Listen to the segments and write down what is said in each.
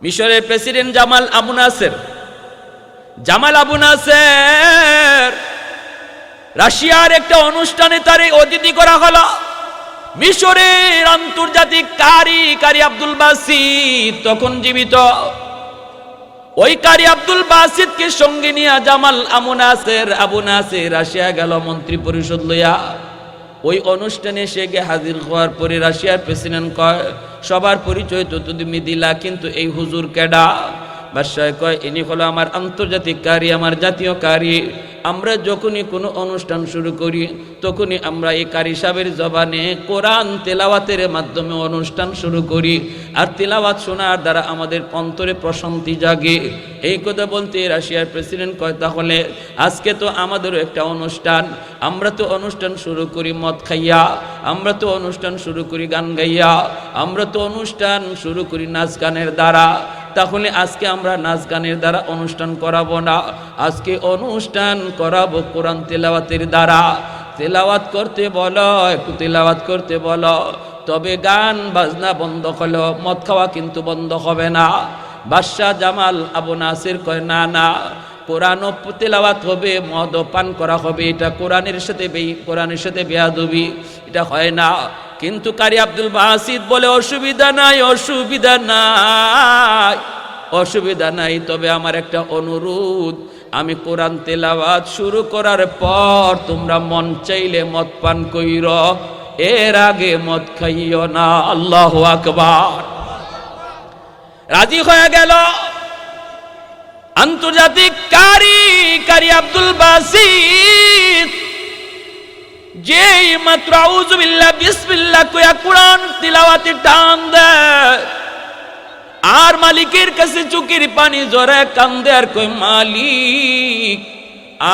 মিশরের প্রেসিডেন্ট জামাল আবু নাসের রাশিয়ার একটা অনুষ্ঠানে তার অতিথি করা হলো। মিশরের আন্তর্জাতিক কারি আব্দুল বাসিত তখন জীবিত। ওই কারি আব্দুল বাসিতকে সঙ্গে নিয়ে জামাল আবু নাসের রাশিয়া গেল মন্ত্রী পরিষদ লইয়া। ওই অনুষ্ঠানে সে গে হাজির হওয়ার পরে রাশিয়ার প্রেসিডেন্ট কয়, সবার পরিচয় তো তুমি দিলা, কিন্তু এই হুজুর কেডা? বাদশাহ কয়, ইনি হলো আমার আন্তর্জাতিক কারি, আমার জাতীয় কারি। আমরা যখনই কোনো অনুষ্ঠান শুরু করি তখনই আমরা এই কারি সাহেবের জবানে কোরআন তেলাওয়াতের মাধ্যমে অনুষ্ঠান শুরু করি, আর তেলাওয়াত শোনার দ্বারা আমাদের অন্তরে প্রশান্তি জাগে। এই কথা বলতে রাশিয়ার প্রেসিডেন্ট কয়, তাহলে আজকে তো আমাদেরও একটা অনুষ্ঠান, আমরা তো অনুষ্ঠান শুরু করি মদ খাইয়া, আমরা তো অনুষ্ঠান শুরু করি গান গাইয়া, আমরা তো অনুষ্ঠান শুরু করি নাচ গানের দ্বারা। তাহলে আজকে আমরা নাচ গানের দ্বারা অনুষ্ঠান করাবো না, আজকে অনুষ্ঠান করাবো কোরআন তেলাওয়াতের দ্বারা। তেলাওয়াত করতে বলো, একটু তেলাওয়াত করতে বলো, তবে গান বাজনা বন্ধ হলো, মদ খাওয়া কিন্তু বন্ধ হবে না। বাদশাহ জামাল আবু নাসির কয়, না, কোরআন তেলাওয়াত হবে, মদ পান করা হবে, এটা কোরআনের সাথে বেয়াদবি, এটা হয় না। কিন্তু কারি আব্দুল বাসিত বলে, অসুবিধা নাই, তবে আমার একটা অনুরোধ, আমি কোরআন তেলাওয়াত শুরু করার পর তোমরা মন চাইলে মদ পান কইর, এর আগে মদ খাইও না। আল্লাহু আকবার। রাজি হয়ে গেল আন্তর্জাতিক কারি আব্দুল বাসিত। যেই মাত্র আউযুবিল্লাহ বিসমিল্লাহ কইয়া কোরআন তিলাওয়াতে টান দেয়, আর মালিকের কাছে চোখের পানি জড়ায় কান্দে, আর কই, মালিক,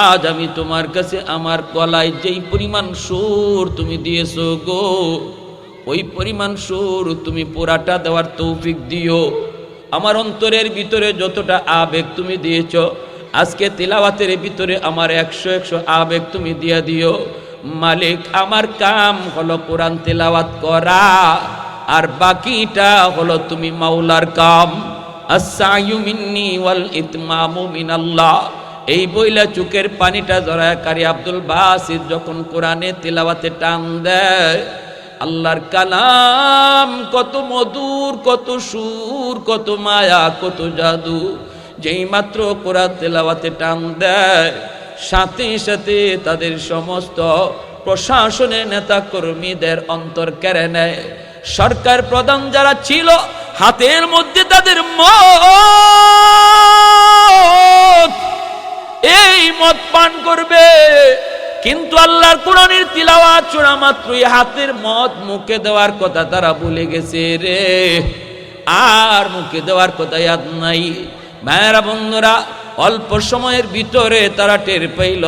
আজ আমি তোমার কাছে আমার গলায় যেই পরিমাণ সুর তুমি দিয়েছো গো, ওই পরিমাণ সুর তুমি পুরাটা দেওয়ার তৌফিক দিও। আমার অন্তরের ভিতরে যতটা আবেগ তুমি দিয়েছো, আজকে তিলাওয়াতের ভিতরে আমার 100 আবেগ তুমি দিয়ে দিও। মালিক, আমার কাম হলো কোরআন তেলাওয়াত করা, আর বাকিটা হলো তুমি মাওলার কাম। আস-সায়ু মিন্নি ওয়াল ইতমামু মিনাল্লাহ। এই বইলা চোখের পানিটা জড়ায় কারি আব্দুল বাসিত যখন কোরআনে তেলাওয়াতে টান দেয়, আল্লাহর কালাম কত মধুর, কত সুর, কত মায়া, কত জাদু। যেই মাত্র কোরআন তেলাওয়াতে টান দেয়, সাথে সাথে তাদের সমস্ত প্রশাসনের নেতা কর্মীদের অন্তর কেড়ে নেয়। সরকার প্রধান যারা ছিল, হাতের মধ্যে তাদের মদ, এই মদ পান করবে, কিন্তু আল্লাহর কোরআনের তিলাওয়াত শোনা মাত্রই হাতের মদ মুখে দেওয়ার কথা তারা ভুলে গেছে রে, আর মুখে দেওয়ার কথা ইয়াদ নাই। ভাইয়েরা বন্ধুরা, অল্প সময়ের ভিতরে তারা টের পাইল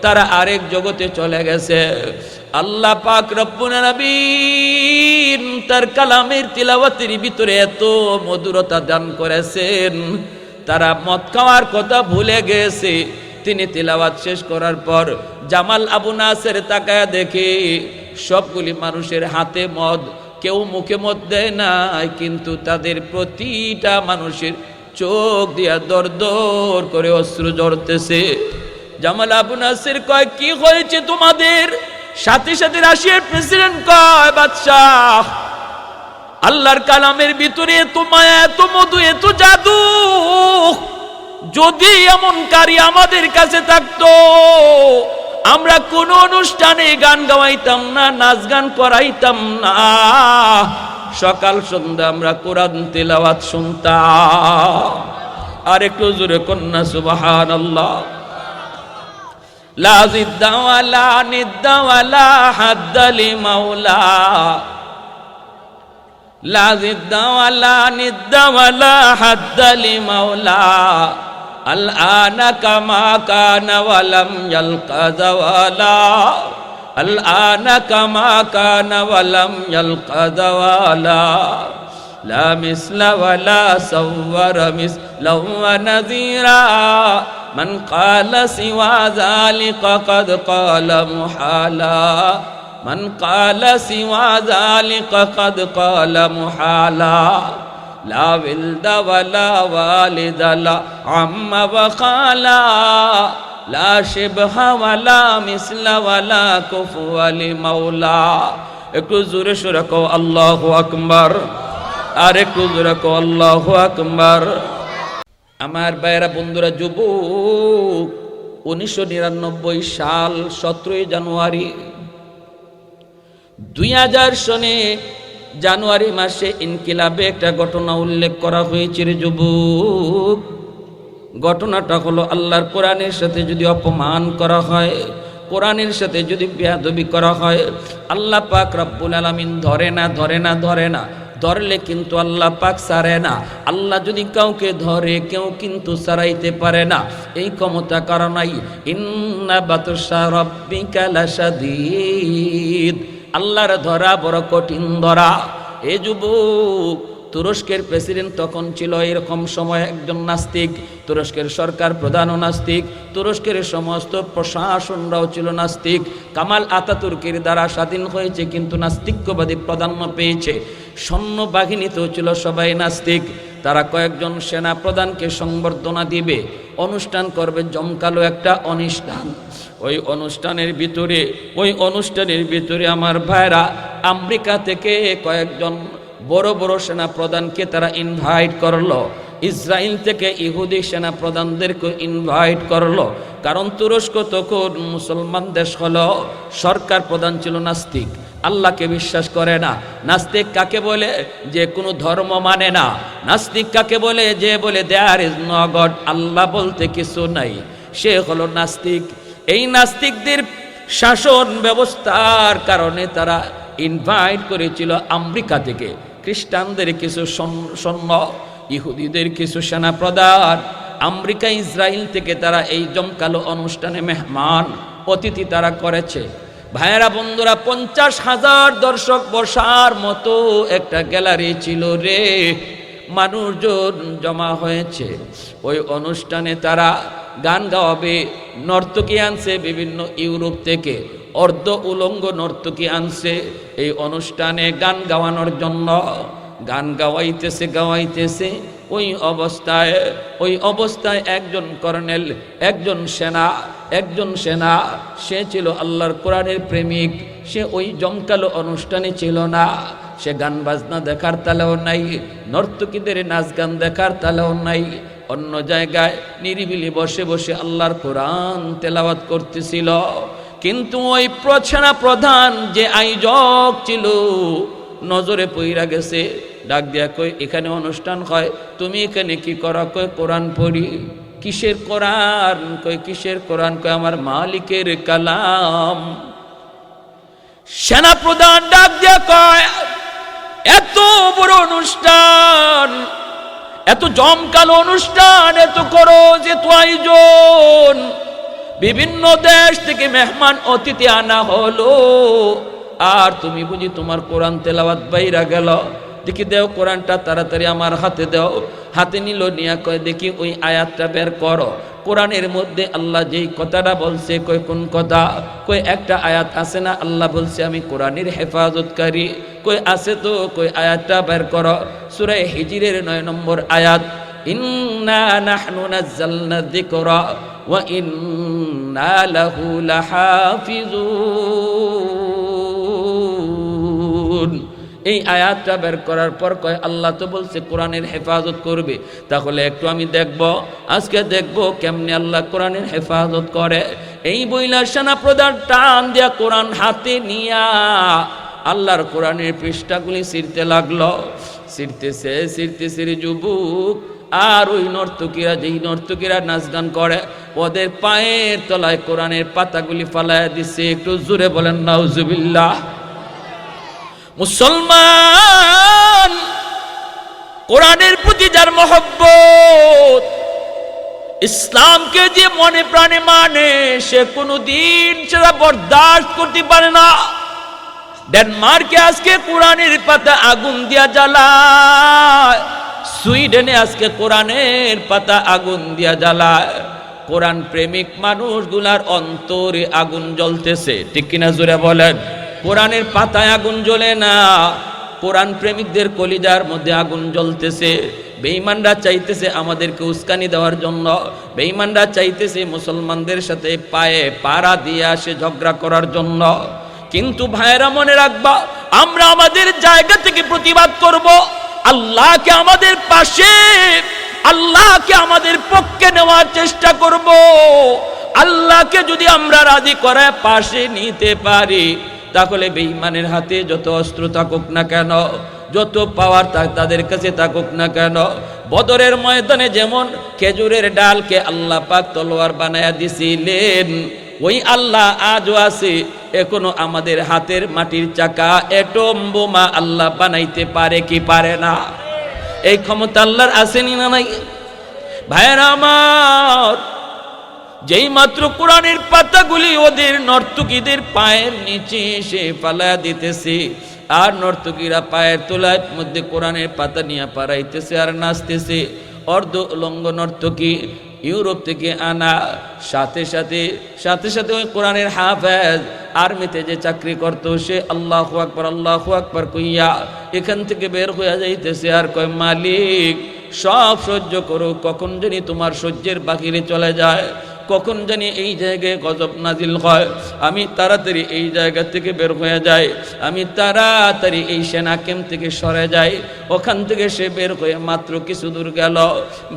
তারা আরেক জগতে চলে গেছে। আল্লাহ পাক রব্বুল আলামিন তার কালামের তিলাওয়াতের ভিতরে এত মধুরতা দান করেছেন, তারা মদ খাওয়ার কথা ভুলে গেছে। তিনি তিলাওয়াত শেষ করার পর জামাল আবু নাসের তাকায়া দেখে সবগুলি মানুষের হাতে মদ, কেউ মুখে মদ দেয় না, কিন্তু তাদের প্রতিটা মানুষের চোখ দিয়া দর দর করে অশ্রু ঝরতেছে। জামাল আবু নাসির কয়, কি হয়েছে তোমাদের? সাথে সাথে রাশিয়ার প্রেসিডেন্ট কয়, বাদশাহ, আল্লাহর কালামের ভিতরে এত মায়া, এত মধু, এত জাদু, যদি এমন কারি আমাদের কাছে থাকতো, আমরা কোন অনুষ্ঠানে গান গাওয়াইতাম না, নাচ গান করাইতাম না, সকাল সন্ধ্যা আমরা কোরআন তেলাওয়াত শুনতাম। আর একটু জোরে কন্যা সুবহানাল্লাহ। লা জিদ্দা ওয়ালা নিদ্দা ওয়ালা হাদ্দা লিমাওলা, লা জিদ্দা ওয়ালা নিদ্দা ওয়ালা হাদ্দা লিমাওলা, আল আনা কামা কানা ওয়ালাম ইয়ালকা জাওয়ালা, আল আনা কামা কানা ওয়ালাম ইয়ালকা জাওয়ালা, লা মিসলা ওয়ালা সাওয়ারা মিসলা ওয়া নাযীরা, মান ক্বালা সিওয়া যালিকা ক্বাদ ক্বালা মুহালা, মান ক্বালা সিওয়া যালিকা ক্বাদ ক্বালা মুহালা। লা ওয়ালদা ওয়ালা ওয়ালিদা লা আম্মা ওয়া খালা লা শিবহা ওয়ালা মিসলা ওয়ালা কুফুয়া লিমাওলা। একটু জোরে সোরে কও আল্লাহু আকবার, আর একটু জোরে কও আল্লাহু আকবার। আমার ভাইয়েরা বন্ধুরা, যুবক, 1999 সাল 17 জানুয়ারি 2000 সনে জানুয়ারি মাসে ইনকিলাবে একটা ঘটনা উল্লেখ করা হয়েছে রে যুবক। ঘটনাটা হলো, আল্লাহর কোরআনের সাথে যদি অপমান করা হয়, কোরআনের সাথে যদি বেয়াদবি করা হয়, আল্লাহ পাক রব্বুল আলামিন ধরে না, ধরলে কিন্তু আল্লাহ পাক ছাড়ে না। আল্লাহ যদি কাউকে ধরে, কেউ কিন্তু ছাড়াইতে পারে না, এই ক্ষমতা কারো নাই। ইন্না বাতশা রাব্বিকা লাশাদীদ, আল্লাহর ধরা বড় কঠিন ধরা। এ যুবক, তুরস্কের প্রেসিডেন্ট তখন ছিল এরকম সময় একজন নাস্তিক, তুরস্কের সরকার প্রধানও নাস্তিক, তুরস্কের সমস্ত প্রশাসনরাও ছিল নাস্তিক। কামাল আতাতুর্কের দ্বারা স্বাধীন হয়েছে, কিন্তু নাস্তিক্যবাদী প্রাধান্য পেয়েছে। সৈন্যবাহিনীতেও ছিল সবাই নাস্তিক। তারা কয়েকজন সেনা প্রধানকে সংবর্ধনা দিবে, অনুষ্ঠান করবে, জমকালো একটা অনুষ্ঠান। ওই অনুষ্ঠানের ভিতরে আমার ভাইরা, আমেরিকা থেকে কয়েকজন বড় বড় সেনা প্রধানকে তারা ইনভাইট করলো, ইসরায়েল থেকে ইহুদি সেনা প্রধানদেরকে ইনভাইট করলো। কারণ তুরস্ক তখন মুসলমান দেশ হলো, সরকার প্রধান ছিল নাস্তিক, আল্লাহকে বিশ্বাস করে না। নাস্তিক কাকে বলে? যে কোনো ধর্ম মানে না। নাস্তিক কাকে বলে? যে বলে দেয়ার ইজ নো গড, আল্লাহ বলতে কিছু নাই, সে হলো নাস্তিক। এই নাস্তিকদের শাসন ব্যবস্থার কারণে তারা ইনভাইট করেছিল আমেরিকা থেকে খ্রিস্টানদের কিছু সৈন্য, ইহুদিদের কিছু সেনা প্রধান। আমেরিকা, ইসরায়েল থেকে তারা এই জমকালো অনুষ্ঠানে মেহমান অতিথি তারা করেছে। ভাইয়েরা বন্ধুরা, 50,000 দর্শক বসার মতো একটা গ্যালারি ছিল রে, মানুষজন জমা হয়েছে। ওই অনুষ্ঠানে তারা গান গাওয়াবে, নর্তকী আনছে বিভিন্ন ইউরোপ থেকে, অর্ধ উলঙ্গ নর্তকী আনছে এই অনুষ্ঠানে গান গাওয়ানোর জন্য। গান গাওয়াইতেছে। ওই অবস্থায় একজন কর্নেল, একজন সেনা, সে ছিল আল্লাহর কোরআনের প্রেমিক। সে ওই জমকালো অনুষ্ঠানে ছিল না, সে গান বাজনা দেখার তালেও নাই, নর্তকীদের নাচ গান দেখার তালেও নাই। অন্য জায়গায় নিরিবিলি বসে বসে আল্লাহর কোরআন তেলাওয়াত করতেছিল। কিন্তু ওই সেনা প্রধান যে আয়োজক ছিল, নজরে পইরা গেছে, ডাক দিয়া কই, এখানে অনুষ্ঠান হয়, তুমি এখানে কি করা? কই, কোরআন পড়ি। কিসের কোরআন? কই, কিসের কোরআন? কই, আমার মালিকের কালাম। সেনা প্রধান ডাক দিয়া কয়, এত বড় অনুষ্ঠান, এত জমকালো অনুষ্ঠান, এত খরচ, এত আয়োজন, বিভিন্ন দেশ থেকে মেহমান অতিথি আনা হলো, আর তুমি বুঝি তোমার কোরআন তেলাওয়াত বাইরা গেল? দেখি দেও কোরআনটা, তাড়াতাড়ি আমার হাতে দাও। হাতে নিল, নিয়া কয়, দেখি ওই আয়াতটা বের করো। কোরআনের মধ্যে আল্লাহ যেই কথাটা বলছে, কই কোন কথা? কই একটা আয়াত আছে না, আল্লাহ বলছে আমি কোরআনের হেফাজতকারী। কই আছে তো, কই আয়াতটা বের করো। সূরা হিজরের 9 নম্বর আয়াত, ইন্না নাহনু নাযালনা যিকরা ওয়া ইন্না লাহু লাহাফিজুন। এই আয়াতটা বের করার পর কয়, আল্লাহ তো বলছে কোরআনের হেফাজত করবে, তাহলে একটু আমি দেখব, আজকে দেখব কেমনে আল্লাহ কোরআনের হেফাজত করে। এই বইলা সেনা প্রধান টান দিয়া কোরআন হাতে নিয়া আল্লাহর কোরআনের পৃষ্ঠাগুলি ছিঁড়তে লাগলো। ছিঁড়তেছে রে যুবক। আর ওই যেই নর্তকীরা নাচ গান করে, ওদের পায়ের তলায় কোরআনের পাতাগুলি ফালাইয়া দিচ্ছে। একটু জোরে বলেন নাউজুবিল্লাহ। মুসলমান, কোরআনের প্রতি যার মহব্বত, ইসলামকে যে মনে প্রাণে মানে, সে কোনোদিন সেটা বরদাস্ত করতে পারে না। ডেনমার্কে আজকে কোরআনের পাতা আগুন দিয়া জ্বালায়, সুইডেনে আজকে কোরআনের পাতা আগুন দিয়া জ্বালায়। কোরআন প্রেমিক মানুষগুলার অন্তরে আগুন জ্বলতেছে, ঠিক কিনা জোরে বলেন? কোরআনের পাতায় আগুন জ্বলে না, কোরআন প্রেমিকদের কলিজার মধ্যে আগুন জ্বলতেছে। বেঈমানরা চাইতেছে আমাদেরকে উস্কানি দেওয়ার জন্য, বেঈমানরা চাইতেছে মুসলমানদের সাথে পায়ে পাড়া দিয়ে আসে ঝগড়া করার জন্য। কিন্তু ভাইয়েরা মনে রাখবা, আমরা আমাদের জায়গা থেকে প্রতিবাদ করব, আল্লাহকে আমাদের পাশে, আল্লাহকে আমাদের পক্ষে নেওয়ার চেষ্টা করব। আল্লাহকে যদি আমরা রাজি করায় পাশে নিতে পারি, তাহলে বেঈমানের হাতে যত অস্ত্র থাকুক না কেন, যত পাওয়ার তাদের কাছে থাকুক না কেন, বদরের ময়দানে যেমন খেজুরের ডালকে আল্লাহ পাক তলোয়ার বানায়া দিছিলেন, ওই আল্লাহ আজও আছে। এখনো আমাদের হাতের মাটির চাকা এটম বোমা আল্লাহ বানাইতে পারে কি পারে না? এই ক্ষমতা আল্লাহর আসেনি না নাই? ভাইয়েরা আমার, যেই মাত্র কোরআনের পাতাগুলি ওদের নর্তকীদের পায়ের নিচে এসে ফালা দিতেছে, আর নর্তকীরা পায়ের তোলার মধ্যে কোরআনের পাতা নিয়ে পাড়াইতেছে আর নাচতেছে। অর্ধ উলঙ্গ নর্তকী ইউরোপ থেকে আনা, সাথে সাথে ওই কোরআনের হাফেজ আর্মিতে যে চাকরি করতো, সে আল্লাহু আকবার কইয়া এখান থেকে বের হয়ে যাইতেছে আর কয়, মালিক সব সহ্য করো, কখন জানি তোমার সহ্যের বাহিরে চলে যায়, কখন জানি এই জায়গায় গজব নাজিল হয়, আমি তাড়াতাড়ি এই জায়গা থেকে বের হয়ে যাই, আমি তাড়াতাড়ি এই সেনা ক্যাম্প থেকে সরে যাই। ওখান থেকে সে বের হয়ে মাত্র কিছু দূর গেল,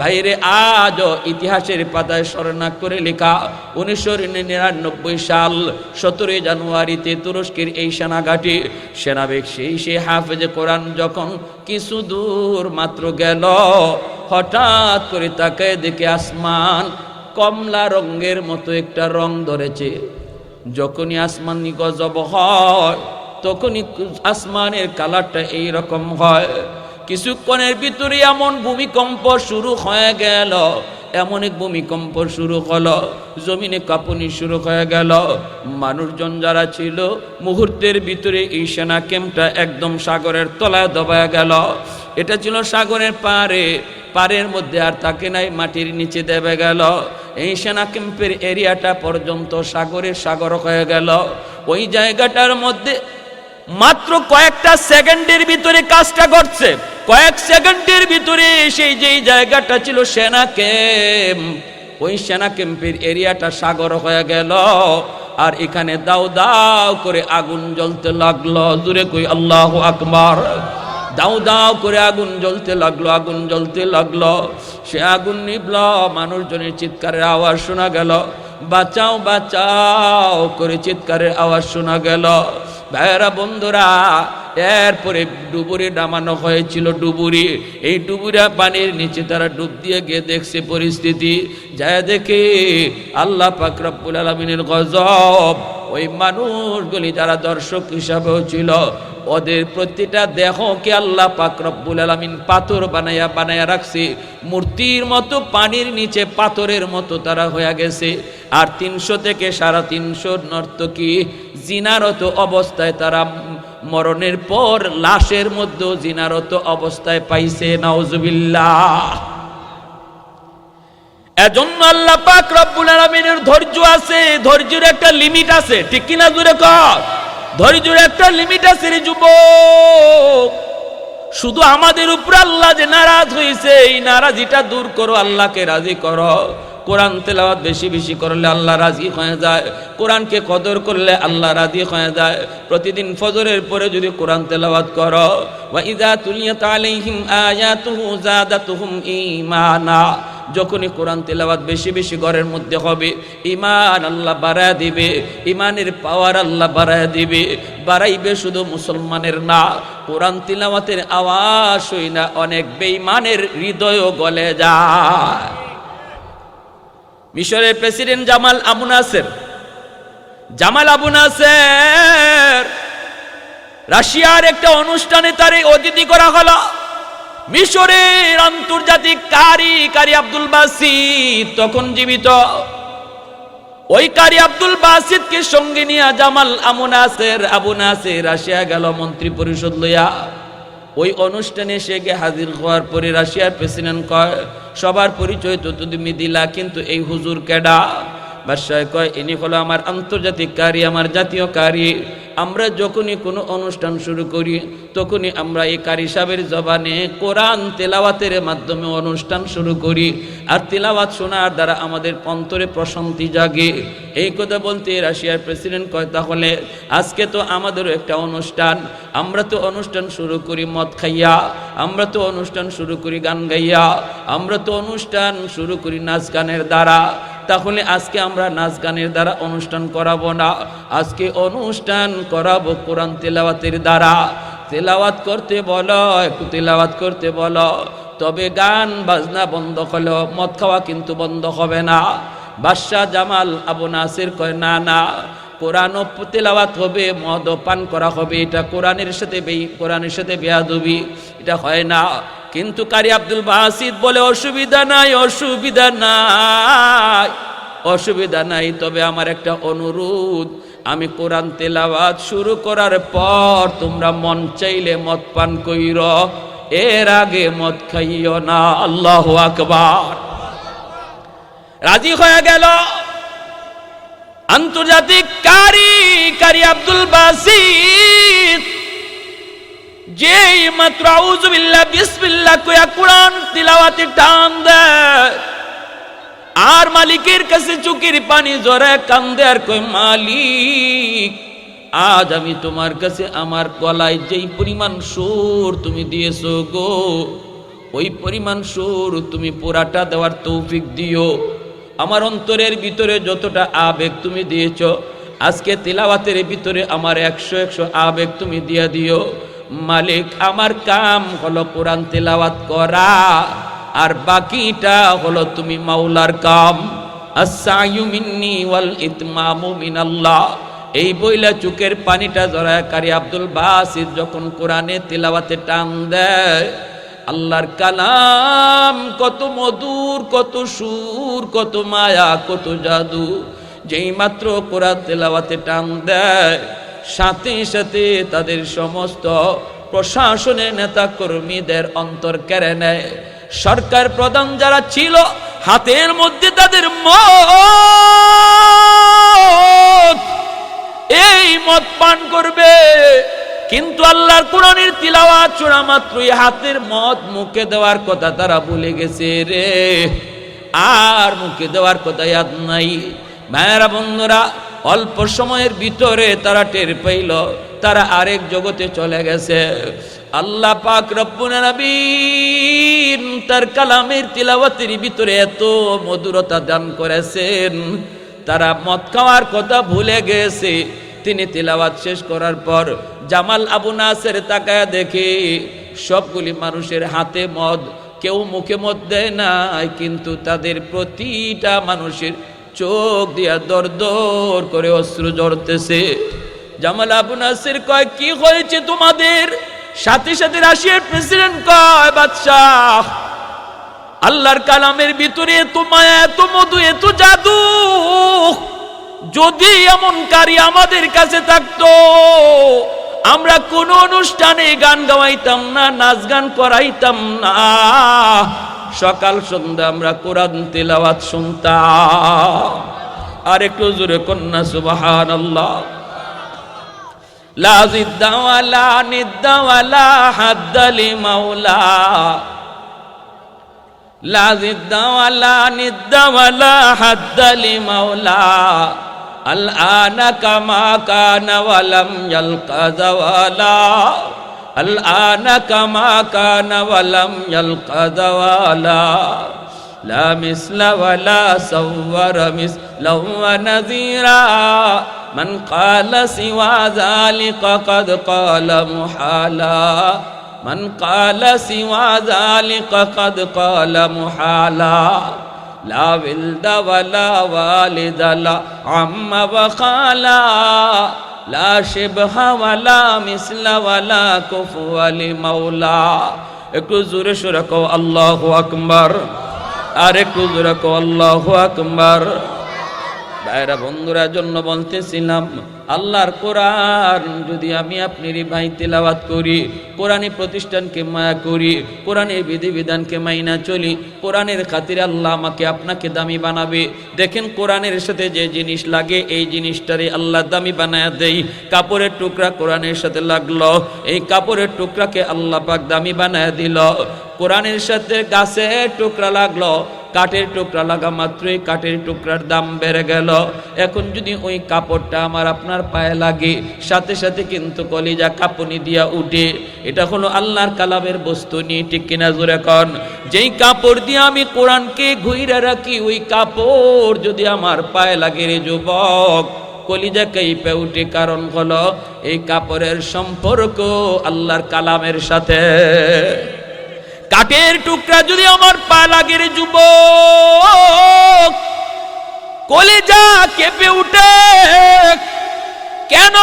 ভাইরে আজও ইতিহাসের পাতায় স্মরণাক করে লেখা 1999 সাল 17 জানুয়ারিতে তুরস্কের এই সেনাঘাটি সেনাবেগ সেই হাফেজে কোরআন যখন কিছু দূর মাত্র গেল, হঠাৎ করে তাকায় দেখে আসমান কমলা রঙের মতো একটা রং ধরেছে। যখনই আসমানি গজব হয়, তখনই আসমানের কালারটা এই রকম হয়। কিছুক্ষণের ভিতরে এমন ভূমিকম্প শুরু হয়ে গেল, এমন এক ভূমিকম্প শুরু হলো, জমিনে কাঁপুনি শুরু হয়ে গেল। মানুষজন যারা ছিল, মুহূর্তের ভিতরে এই সেনা ক্যাম্পটা একদম সাগরের তলায় দবায় গেল। এটা ছিল সাগরের পাড়ের মধ্যে আর থাকে নাই, মাটির নিচে দেবে গেল। এই সেনা ক্যাম্পের এরিয়াটা পর্যন্ত সাগর হয়ে গেল। ওই জায়গাটার মধ্যে মাত্র কয়েকটা সেকেন্ডের ভিতরে কাজটা ঘটছে। কয়েক সেকেন্ডের ভিতরে সেই যেই জায়গাটা ছিল সেনা ক্যাম্প, ওই সেনা ক্যাম্পের এরিয়াটা সাগর হয়ে গেল। আর এখানে দাও দাও করে আগুন জ্বলতে লাগলো। দূরে কই আল্লাহু আকবার। দাও দাও করে আগুন জ্বলতে লাগলো। সে আগুন নিভল, মানুষজনের চিৎকারের আওয়াজ শোনা গেল, বাঁচাও বাঁচাও করে চিৎকারের আওয়াজ শোনা গেল। ভাইয়েরা বন্ধুরা, এরপরে ডুবুরি নামানো হয়েছিল। এই ডুবুরা পানির নিচে তারা ডুব দিয়ে গিয়ে দেখছে পরিস্থিতি, যায় দেখে আল্লাহ পাক রব্বুল আলামিনের গজব। ওই মানুষগুলি যারা দর্শক হিসাবেও ছিল, ওদের প্রতিটা দেহকে আল্লাহ পাক রব্বুল আলামিন পাথর বানায়া রাখছে, মূর্তির মতো পানির নিচে পাথরের মতো তারা হয়ে গেছে। আর 300 থেকে 350 নর্তকী জিনারত অবস্থায় তারা মরণের পর লাশের মধ্যে জিনারত অবস্থায় পাইছে। নাউজুবিল্লাহ। এজন্য আল্লাহ পাক রব্বুল আলামিনের ধৈর্য আছে, ধৈর্যের একটা লিমিট আছে, ঠিক কিনা জোরে কর? ধৈর্যের একটা লিমিট আছে রে যুবক। শুধু আমাদের উপর আল্লাহ যে নারাজ হয়েছে, এই নারাজিটা দূর করো, আল্লাহকে রাজি করো। কোরআন তেলাওয়াত বেশি বেশি করলে আল্লাহ রাজি হয়ে যায়, কোরআনকে কদর করলে আল্লাহ রাজি হয়ে যায়। প্রতিদিন ফজরের পরে যদি কোরআন তেলাওয়াত করো, ওয়া ইযা তুলিয়াত আলাইহিম আয়াতুহু যাদাতুহুম ঈমানা, যখনই কোরআন তেলাওয়াত বেশি বেশি ঘরের মধ্যে হবে, ঈমান আল্লাহ বাড়ায় দিবে, ঈমানের পাওয়ার আল্লাহ বাড়ায় দিবে। বাড়াইবে শুধু মুসলমানের না, কোরআন তেলাওয়াতের আওয়াজ শুই না অনেক বেঈমানের হৃদয়ও গলে যায়। মিশরের প্রেসিডেন্ট জামাল আবু নাসের রাশিয়ার একটা অনুষ্ঠানে তারে অতিথি করা হলো। মিশরের আন্তর্জাতিক কারি আব্দুল বাসিত তখন জীবিত। ওই কারি আব্দুল বাসিতকে সঙ্গে নিয়ে জামাল আবু নাসের রাশিয়া গেল মন্ত্রী পরিষদ লইয়া। ওই অনুষ্ঠানে সে গিয়ে হাজির হওয়ার পরে রাশিয়ার প্রেসিডেন্ট কয়, সবার পরিচয় তো তুমি দিলা, কিন্তু এই হুজুর কেডা? বাদশাহ কয় ইনি হলো আমার আন্তর্জাতিক কারি, আমার জাতীয় কারি। আমরা যখনই কোনো অনুষ্ঠান শুরু করি তখনই আমরা এই কারি সাহেবের জবানে কোরআন তেলাওয়াতের মাধ্যমে অনুষ্ঠান শুরু করি, আর তেলাওয়াত শোনার দ্বারা আমাদের অন্তরে প্রশান্তি জাগে। এই কথা বলতে রাশিয়ার প্রেসিডেন্ট কয় তাহলে আজকে তো আমাদেরও একটা অনুষ্ঠান, আমরা তো অনুষ্ঠান শুরু করি মদ খাইয়া, আমরা তো অনুষ্ঠান শুরু করি গান গাইয়া, আমরা তো অনুষ্ঠান শুরু করি নাচ গানের দ্বারা, তাহলে আজকে আমরা নাচ গানের দ্বারা অনুষ্ঠান করাবো না, আজকে অনুষ্ঠান করাবো কোরআন তেলাওয়াতের দ্বারা। তেলাওয়াত করতে বলো, একটু তেলাওয়াত করতে বলো, তবে গান বাজনা বন্ধ হলো, মদ খাওয়া কিন্তু বন্ধ হবে না। বাদশাহ জামাল আবু নাসির কয় না না, কোরআনও তেলাওয়াত হবে, মদও পান করা হবে, এটা কোরআনের সাথে বেয়াদবি, এটা হয় না। কিন্তু কারি আব্দুল বাসিত বলে অসুবিধা নাই, অসুবিধা নাই, অসুবিধা নাই, তবে আমার একটা অনুরোধ, আমি কোরআন তেলাওয়াত শুরু করার পর তোমরা মন চাইলে মদ পান কইর, এর আগে মদ খাইও না। আল্লাহু আকবার। রাজি হয়ে গেল আন্তর্জাতিক কারি আব্দুল বাসিত। যেই মাত্র আউযু বিল্লাহ বিসমিল্লাহ কইয়া কোরআন তিলাওয়াতে টান দেয়, আর মালিকের কাছে চোখের পানি জড়ে কান্দে আর কই মালিক, আজ আমি তোমার কাছে আমার গলায় যেই পরিমাণ সুর তুমি দিয়েছো গো, ওই পরিমাণ সুর তুমি পুরাটা দেওয়ার তৌফিক দিও। আমার অন্তরের ভিতরে যতটা আবেগ তুমি দিয়েছো, আজকে তিলাওয়াতের ভিতরে আমার 100 আবেগ তুমি দিয়া দিও। মালিক, আমার কাম হলো কোরআন তেলাওয়াত করা, আর বাকিটা হলো তুমি মাওলার কাম। আস-সায়ু মিন্নি ওয়াল ইতমামু মিনাল্লাহ। এই বইলা চোখের পানিটা জড়ায় কারি আব্দুল বাসিত যখন কোরআনে তেলাওয়াতে টান দেয়, আল্লাহর কালাম কত মধুর, কত সুর, কত মায়া, কত জাদু। যেই মাত্র কোরআন তেলাওয়াতে টান দেয়, সাথে সাথে তাদের সমস্ত প্রশাসনের নেতা কর্মীদের অন্তর কেড়ে নেয়। সরকার প্রধান যারা ছিল, হাতের মধ্যে তাদের মত, এই মদ পান করবে। কিন্তু আল্লাহর কোরআনের তিলাওয়াত শোনা মাত্রই হাতের মদ মুখে দেওয়ার কথা তারা ভুলে গেছে রে, আর মুখে দেওয়ার কথা ইয়াদ নাই। ভাইয়েরা বন্ধুরা, অল্প সময়ের ভিতরে তারা টের পাইল তারা আরেক জগতে চলে গেছে। আল্লাহ পাক রব্বুল আলামিন তার কালামের তিলাওয়াতের ভিতরে এত মধুরতা দান করেছেন, তারা মদ খাওয়ার কথা ভুলে গেছে। তিনি তিলাওয়াত শেষ করার পর জামাল আবু নাসের তাকায়া দেখে সবগুলি মানুষের হাতে মদ, কেউ মুখে মদ দেয় নাই, কিন্তু তাদের প্রতিটা মানুষের চোখ দিয়া দর দর করে অশ্রু ঝরতেছে। জামাল আবু নাসির কয় কি হয়েছে তোমাদের? সাথে সাথে রাশিয়ার প্রেসিডেন্ট কয় বাদশাহ, আল্লাহর কালামের ভিতরে এত মায়া, এত মধু, এত জাদু, যদি এমন কারি আমাদের কাছে থাকতো, আমরা কোন অনুষ্ঠানে গান গাওয়াইতাম না, নাচ গান করাইতাম না, সকাল সন্ধ্যা আমরা কোরআন তেলাওয়াত শুনতাম। আর একটু জোরে কন্যা সুবহানাল্লাহ। লা জিদ্দা ওয়ালা নিদ্দা ওয়ালা হাদ্দা লিমাওলা, লা জিদ্দা ওয়ালা নিদ্দা ওয়ালা হাদ্দা লিমাওলা, আল আনা কামা কানা ওয়ালাম ইয়ালকা জাওয়ালা, আল আনা কামা কানা ওয়ালাম ইয়ালকা জাওয়ালা, লা মিসলা ওয়ালা সাওয়ারা মিসলাহু ওয়া নাযীরা, মান ক্বালা সিওয়া যালিকা ক্বাদ ক্বালা মুহালা, মান ক্বালা সিওয়া যালিকা ক্বাদ ক্বালা মুহালা, লা ওয়ালদা ওয়ালা ওয়ালিদা লা আম্মা ওয়া খালা, লা শিবহা ওয়ালা মিসলা ওয়ালা কুফুয়া লিমাওলা। একটু জোরে সুরে কও আল্লাহু আকবার, আর একটু জোরে কও আল্লাহু আকবার। ভাইরা বন্ধুরা জন্য বলতেছিলাম, আল্লাহর কোরআন যদি আমি আপনারই ভাই তেলাওয়াত করি, কোরআনী প্রতিষ্ঠানকে মায়া করি, কোরআনের বিধিবিধানকে মাইনা চলি, কোরআনের খাতিরে আল্লাহ আমাকে আপনাকে দামি বানাবে। দেখেন কোরআনের সাথে যে জিনিস লাগে এই জিনিসটারে আল্লাহ দামি বানায় দেই। কাপড়ের টুকরা কোরআনের সাথে লাগলো, এই কাপড়ের টুকরাকে আল্লাহ পাক দামি বানায় দিল। কোরআনের সাথে গাছের টুকরা লাগলো, কাঠের টুকরা লাগা মাত্রই কাঠের টুকরার দাম বেড়ে গেল। এখন যদি ওই কাপড়টা আমার আপনার পায়ে লাগে, সাথে সাথে কিন্তু কলিজা কাঁপুনি দিয়া উঠে। এটা হলো আল্লাহর কালামের বস্তু নিয়ে, ঠিক কিনা জোরে কন? যেই কাপড় দিয়ে আমি কোরআনকে ঘুইরা রাখি, ওই কাপড় যদি আমার পায়ে লাগে রে যুবক, কলিজা কাঁপে উঠে। কারণ হলো এই কাপড়ের সম্পর্ক আল্লাহর কালামের সাথে। কাঠের টুকরা যদি আমার পা লাগে রে যুবক, কলিজা কেঁপে উঠে। কেন?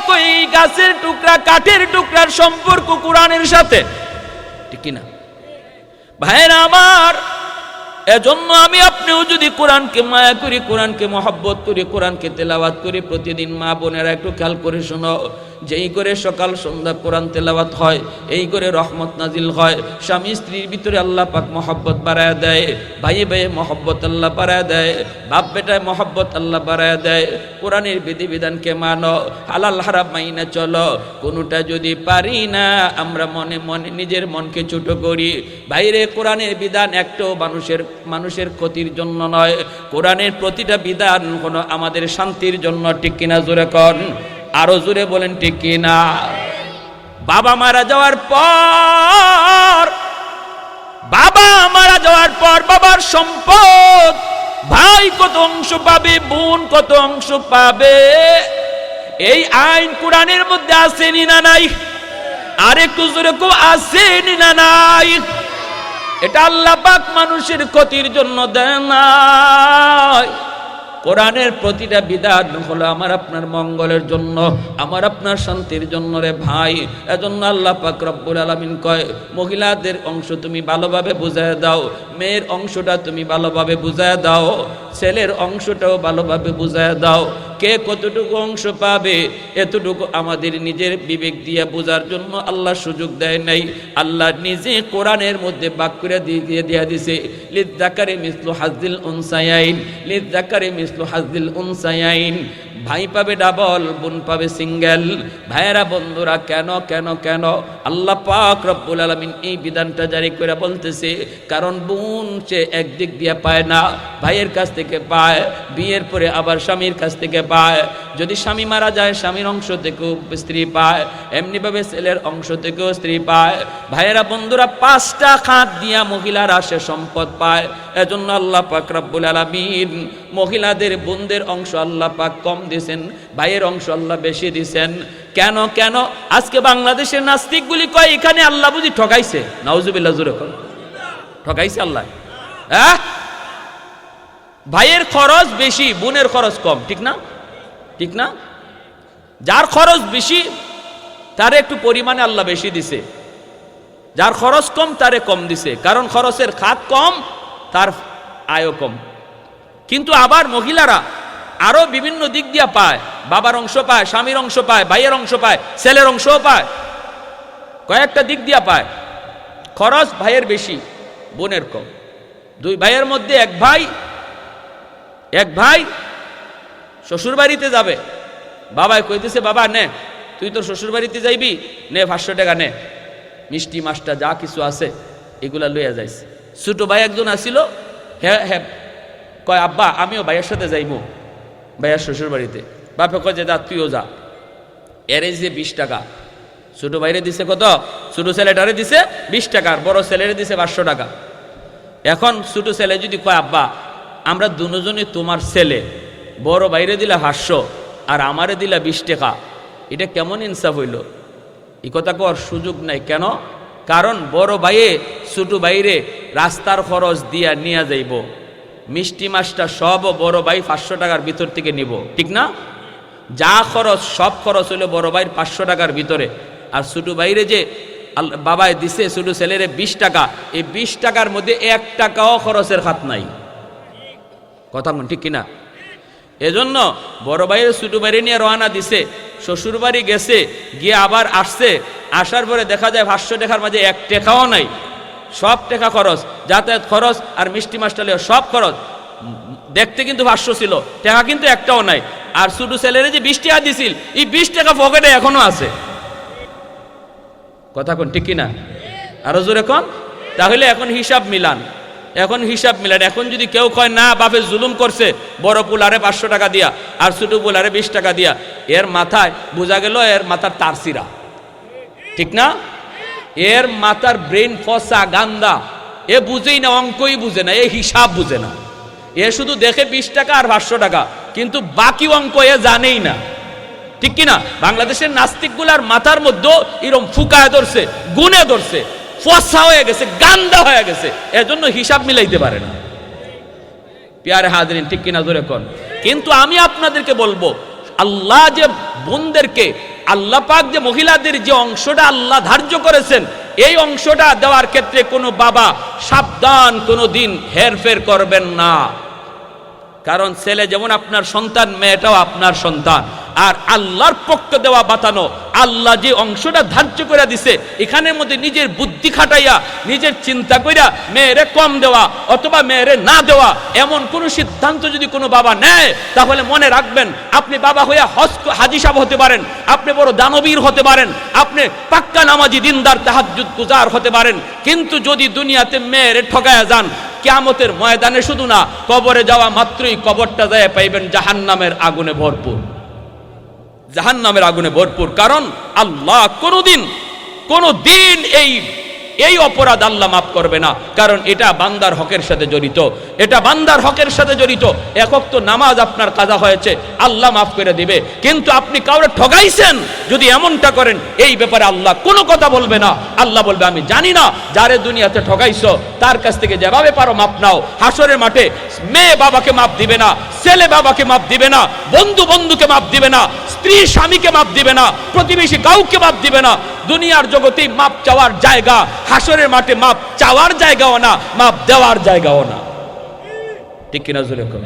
কই গাছের টুকরা কাঠের টুকরার সম্পর্ক কোরআনের সাথে, ঠিক না ভাইরা আমার? এজন্য আমি আপনিও যদি কোরআনকে মায়া করি, কোরআনকে মহব্বত করি, কোরআনকে তেলাওয়াত করি, প্রতিদিন মা বোনেরা একটু খেয়াল করে শোনো, যেই করে সকাল সন্ধ্যা কোরআন তেলাওয়াত হয়, এই করে রহমত নাজিল হয়। স্বামী স্ত্রীর ভিতরে আল্লাহ পাক মহব্বত বাড়ায় দেয়, ভাইয়ে ভাইয়ে মহব্বত আল্লাহ বাড়ায় দেয়, বাপ বেটায় মহব্বত আল্লাহ বাড়ায় দেয়। কোরআনের বিধিবিধানকে মানো, হালাল হারাম মাইনা চলো। কোনোটা যদি পারি না, আমরা মনে মনে নিজের মনকে ছোট করি। বাইরে কোরআনের বিধান একটাও মানুষের ক্ষতির জন্য নয়, কোরআনের প্রতিটা বিধান হলো আমাদের শান্তির জন্য, ঠিক কিনা জোরে কন? আরো জোরে বলেন ঠিক কিনা? বাবা মারা যাওয়ার পর বাবার সম্পদ ভাই কত অংশ পাবে, বোন কত অংশ পাবে, এই আইন কোরআনের মধ্যে আসেনি না নাই? আর একটু জোরে কো, আসেনি না নাই? এটা আল্লাহ পাক মানুষের ক্ষতির জন্য দেন নাই। কোরআনের প্রতিটা বিধান হলো আমার আপনার মঙ্গলের জন্য, আমার আপনার শান্তির জন্য রে ভাই। এজন্য আল্লাহ পাক রব্বুল আলামিন কয়, মহিলাদের অংশ তুমি ভালোভাবে বুঝায় দাও, মেয়ের অংশটা তুমি ভালোভাবে বুঝায় দাও, ছেলের অংশটাও ভালোভাবে বুঝায় দাও। কে কতটুকু অংশ পাবে এতটুকু আমাদের নিজের বিবেক দিয়ে বোঝার জন্য আল্লাহ সুযোগ দেয় নাই। আল্লাহ নিজে কোরআনের মধ্যে বাক করে দিয়ে দিছে, লিযযাকারি মিসলু হাজ্জিল উনসায়াইন, লিযযাকারি মিসলু হাজ্জিল উনসায়াইন। ভাই পাবে ডাবল, বোন পাবে সিঙ্গেল। ভাইয়েরা বন্ধুরা, কেন কেন কেন আল্লাহ পাক রব্বুল আলামিন এই বিধানটা জারি করে বলতেছে? কারণ বোন সে একদিক দিয়ে পায় না, ভাইয়ের কাছ থেকে পায়, বিয়ের পরে আবার স্বামীর কাছ থেকে পায়। যদি স্বামী মারা যায় স্বামীর অংশ থেকেও স্ত্রী পায়, এমনিভাবে ছেলের অংশ থেকেও স্ত্রী পায়। ভাইয়েরা বন্ধুরা, 5টা খাত দিয়া মহিলারা সে সম্পদ পায়। এজন্য আল্লাহ পাক রব্বুল আলামিন মহিলাদের বোনদের অংশ আল্লাহ পাক কম দিয়েছেন, ভাইয়ের অংশ আল্লাহ বেশি দিয়েছেন। কেন কেন? আজকে বাংলাদেশের নাস্তিকগুলি কয় এখানে আল্লাহ বুঝি ঠকাইছে। নাউজুবিল্লাহ, জোরে কর, ঠকাইছে আল্লাহ? হ্যাঁ, ভাইয়ের খরচ বেশি, বোনের খরচ কম, ঠিক না? ঠিক না? যার খরচ বেশি তারে একটু পরিমাণে আল্লাহ বেশি দিছে, যার খরচ কম তারে কম দিছে। কারণ খরচের খাত কম, তার আয়ও কম। কিন্তু আবার মহিলারা আরো বিভিন্ন দিক দিয়ে পায়, বাবার অংশ পায়, স্বামীর অংশ পায়, ভাইয়ের অংশ পায়, ছেলের অংশও পায়, কয়েকটা দিক দিয়ে পায়। খরচ ভাইয়ের বেশি, বোনের কম। 2 ভাইয়ের মধ্যে এক ভাই শ্বশুর বাড়িতে যাবে, বাবাই কইতেছে, বাবা নে তুই তোর শ্বশুর বাড়িতে যাইবি, নে 500 টাকা নে, মিষ্টি মাছটা যা কিছু আছে এগুলা লইয়া যাইছে। ছোট ভাই একজন আসিল, হ্যাঁ হ্যাঁ কয়, আব্বা আমিও ভাইয়ের সাথে যাইবো ভাইয়ার শ্বশুর বাড়িতে। বাপে কয় যে যা, তুইও যা। এরে যে 20 টাকা, ছোট ভাইরে দিছে কত? ছোট ছেলেটারে দিছে 20 টাকা, আর বড় ছেলেরে দিছে 500 টাকা। এখন ছোট ছেলে যদি কয়, আব্বা আমরা দুজনই তোমার ছেলে, বড় ভাইরে দিলা 500 আর আমারে দিলা 20 টাকা, এটা কেমন ইনসাফ হইল? এই কথা কর সুযোগ নাই। কেন? কারণ বড় ভাইয়ে ছোট ভাইরে রাস্তার খরচ দিয়া নিয়ে যাইব, মিষ্টি মাছটা সব বড় ভাই 500 টাকার ভিতর থেকে নিব, ঠিক না? যা খরচ সব খরচ হইলো বড় ভাইয়ের 500 টাকার ভিতরে। আর ছোট ভাইরে যে বাবায় দিছে ছোট ছেলেরে 20 টাকা, এই 20 টাকার মধ্যে 1 টাকাও খরচের খাত নাই। কথা ঠিক কিনা? এজন্য বড় ভাইয়ের ছোট ভাইয়ের নিয়ে রওনা দিছে, শ্বশুর বাড়ি গেছে, গিয়ে আবার আসছে, আসার পরে দেখা যায় 500 টাকার মাঝে 1 টাকাও নাই, সব টাকা খরচ, যাতায়াত খরচ আর মিষ্টি মাস্টালে সব খরচ। দেখতে কিন্তু 500 ছিল, টাকা কিন্তু একটাও নাই। আর ছোট ছেলেরে যে 20 টাকা দিছিল, এই 20 টাকা পকেটে এখনো আছে। কথা কোন ঠিক কিনা? আরো জোরে কোন। তাহলে এখন হিসাব মিলান, এখন হিসাব মিলান। এখন যদি কেউ কয় না বাপে জুলুম করছে, বড় পুলারে 500 টাকা দিয়া আর ছোট পুলারে 20 টাকা দিয়া, এর মাথায় বোঝা গেল এর মাথার তারসিরা, ঠিক না? এর মাথার ব্রেন ফসা গান্দা, এ বুঝেই না, অঙ্কই বুঝে না, এ হিসাব বুঝে না। এ শুধু দেখে 20 টাকা আর 500 টাকা, কিন্তু বাকি অঙ্ক এ জানেই না, ঠিক কিনা? বাংলাদেশের নাস্তিকগুলার মাথার মধ্যে এরকম ফুকায় ধরছে, গুনে ধরছে, ফসা হয়ে গেছে, গান্দা হয়ে গেছে, এজন্য হিসাব মিলাইতে পারে না। প্যারে হাজরিন, ঠিক কিনা জোরে কোন। কিন্তু আমি আপনাদেরকে বলবো, আল্লাহ যে বোনদেরকে, আল্লাহ পাক যে মহিলাদের যে অংশটা আল্লাহ ধার্য করেছেন, এই অংশটা দেওয়ার ক্ষেত্রে কোনো বাবা সাবধান, কোনো দিন হেরফের করবেন না। কারণ ছেলে যেমন আপনার সন্তান, মেয়েটাও আপনার সন্তান। আর আল্লাহর পক্ষে দেওয়া বাতানো, আল্লাহ যে অংশটা ধার্য করে দিছে, এখানের মধ্যে নিজের বুদ্ধি খাটাইয়া, নিজের চিন্তা কইরা মেয়েরে কম দেওয়া অথবা মেয়েরে না দেওয়া, এমন কোন সিদ্ধান্ত যদি কোনো বাবা নেয়, তাহলে মনে রাখবেন, আপনি বাবা হইয়া হাজী সাহেব হতে পারেন, আপনি বড় দানবীর হতে পারেন, আপনি পাক্কা নামাজি দিনদার তাহাজ্জুদ গুজার হতে পারেন, কিন্তু যদি দুনিয়াতে মেয়েরে ঠকায়া যান, কিয়ামতের ময়দানে শুধু না, কবরে যাওয়া মাত্রই কবরটা যায় পাইবেন জাহান্নামের আগুনে ভরপুর, জাহান্নামের আগুনে ভরপুর। কারণ আল্লাহ কোনদিন এই অপরাধ আল্লাহ মাফ করবে না। কারণ এটা বান্দার হকের সাথে জড়িত, এটা বান্দার হকের সাথে জড়িত। একক তো নামাজ আপনার কাজা হয়েছে, আল্লাহ মাফ করে দিবে, কিন্তু আপনি কাউরে ঠগাইছেন, যদি এমনটা করেন, এই ব্যাপারে আল্লাহ কোনো কথা বলবে না। আল্লাহ বলবে, আমি জানি না, যারে দুনিয়াতে ঠগাইছো তার কাছ থেকে যেভাবে পারো মাপ নাও। হাসরের মাঠে মেয়ে বাবাকে মাপ দিবে না, ছেলে বাবাকে মাপ দিবে না, বন্ধু বন্ধুকে মাপ দিবে না, স্ত্রী স্বামীকে মাপ দিবে না, প্রতিবেশী কাউকে মাপ দিবে না। দুনিয়ার জগতে মাপ চাওয়ার জায়গা, হাসরের মাঠে মাপ চাওয়ার জায়গাও না, মাপ দেওয়ার জায়গাও না, ঠিক কিনা জোরে কোন।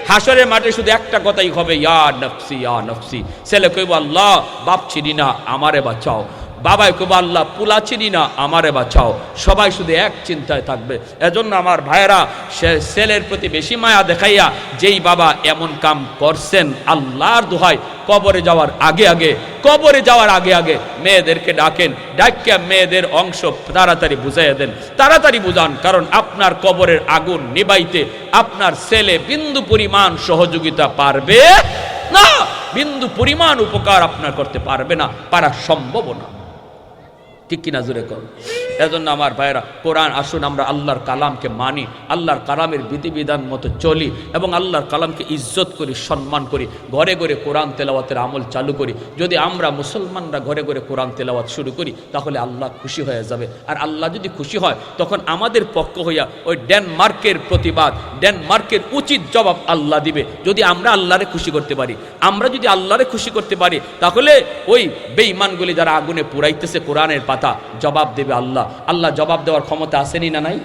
হাসরের মাঠে শুধু একটা কথাই হবে, ইয়া নফসি ইয়া নফসি। ছেলে কইব, আল্লাহ বাপ চিনি না, আমারে বাঁচাও। বাবাই কইব, আল্লাহ পুলা চিনি না, আমারে বাঁচাও। সবাই শুধু এক চিন্তায় থাকবে। এজন্য আমার ভাইয়েরা, সে ছেলের প্রতি বেশি মায়া দেখাইয়া যেই বাবা এমন কাম করছেন, আল্লাহর দোহাই, কবরে যাওয়ার আগে আগে মেয়েদেরকে ডাকেন, ডাকিয়া মেয়েদের অংশ তাড়াতাড়ি বুঝাইয়া দেন, তাড়াতাড়ি বুঝান। কারণ আপনার কবরের আগুন নিবাইতে আপনার ছেলে বিন্দু পরিমাণ সহযোগিতা পারবে না, বিন্দু পরিমাণ উপকার আপনার করতে পারবে না, পারা সম্ভব না, ঠিক কিনা জোরে কর। এজন্য আমার ভাইয়েরা, কোরআন, আসুন আমরা আল্লাহর কালামকে মানি, আল্লাহর কালামের বিধিবিধান মতো চলি এবং আল্লাহর কালামকে ইজ্জত করি, সম্মান করি, ঘরে ঘরে কোরআন তেলাওয়াতের আমল চালু করি। যদি আমরা মুসলমানরা ঘরে ঘরে কোরআন তেলাওয়াত শুরু করি, তাহলে আল্লাহ খুশি হয়ে যাবে। আর আল্লাহ যদি খুশি হয়, তখন আমাদের পক্ষ হইয়া ওই ডেনমার্কের প্রতিবাদ, ডেনমার্কের উচিত জবাব আল্লাহ দিবে। যদি আমরা আল্লাহরে খুশি করতে পারি, আমরা যদি আল্লাহরে খুশি করতে পারি, তাহলে ওই বেঈমানগুলি যারা আগুনে পুড়াইতেছে কোরআনের পাতা, জবাব দেবে আল্লাহ। আল্লাহ জবাব দেওয়ার ক্ষমতা আসেনি না নাই?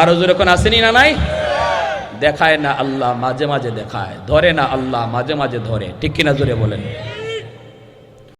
আরো জোরে কোন আসেনি না নাই? দেখায় না আল্লাহ, মাঝে মাঝে দেখায়, ধরে না আল্লাহ, মাঝে মাঝে ধরে, ঠিক কিনা জোরে বলেন।